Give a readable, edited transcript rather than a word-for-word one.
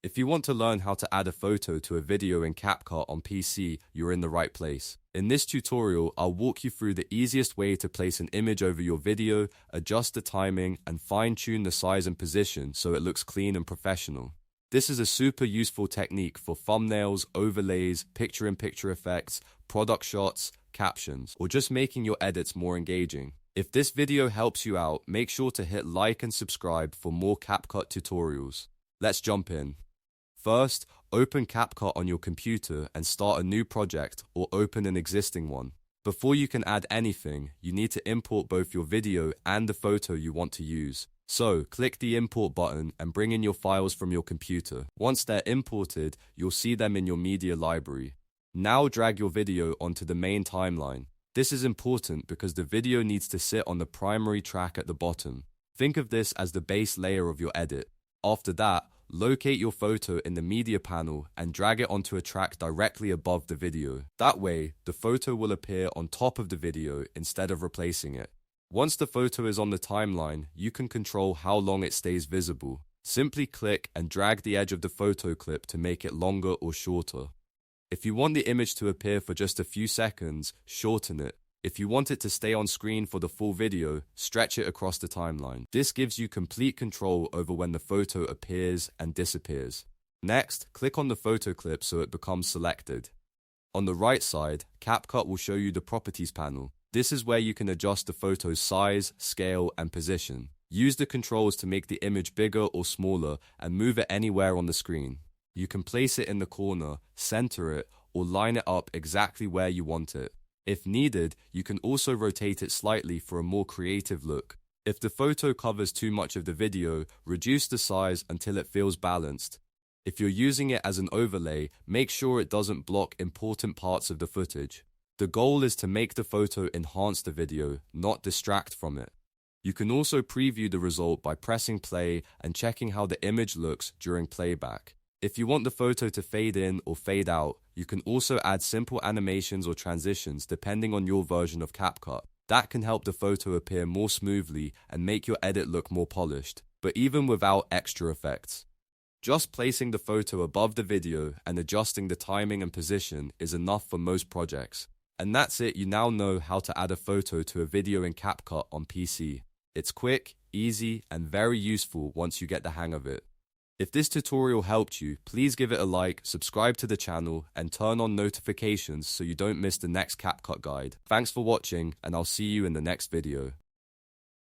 If you want to learn how to add a photo to a video in CapCut on PC, you're in the right place. In this tutorial, I'll walk you through the easiest way to place an image over your video, adjust the timing, and fine-tune the size and position so it looks clean and professional. This is a super useful technique for thumbnails, overlays, picture-in-picture effects, product shots, captions, or just making your edits more engaging. If this video helps you out, make sure to hit like and subscribe for more CapCut tutorials. Let's jump in. First, open CapCut on your computer and start a new project or open an existing one. Before you can add anything, you need to import both your video and the photo you want to use. So, click the import button and bring in your files from your computer. Once they're imported, you'll see them in your media library. Now drag your video onto the main timeline. This is important because the video needs to sit on the primary track at the bottom. Think of this as the base layer of your edit. After that, locate your photo in the media panel and drag it onto a track directly above the video. That way, the photo will appear on top of the video instead of replacing it. Once the photo is on the timeline, you can control how long it stays visible. Simply click and drag the edge of the photo clip to make it longer or shorter. If you want the image to appear for just a few seconds, shorten it. If you want it to stay on screen for the full video, stretch it across the timeline. This gives you complete control over when the photo appears and disappears. Next, click on the photo clip so it becomes selected. On the right side, CapCut will show you the Properties panel. This is where you can adjust the photo's size, scale, and position. Use the controls to make the image bigger or smaller and move it anywhere on the screen. You can place it in the corner, center it, or line it up exactly where you want it. If needed, you can also rotate it slightly for a more creative look. If the photo covers too much of the video, reduce the size until it feels balanced. If you're using it as an overlay, make sure it doesn't block important parts of the footage. The goal is to make the photo enhance the video, not distract from it. You can also preview the result by pressing play and checking how the image looks during playback. If you want the photo to fade in or fade out, you can also add simple animations or transitions depending on your version of CapCut. That can help the photo appear more smoothly and make your edit look more polished, but even without extra effects. Just placing the photo above the video and adjusting the timing and position is enough for most projects. And that's it, you now know how to add a photo to a video in CapCut on PC. It's quick, easy, and very useful once you get the hang of it. If this tutorial helped you, please give it a like, subscribe to the channel, and turn on notifications so you don't miss the next CapCut guide. Thanks for watching, and I'll see you in the next video.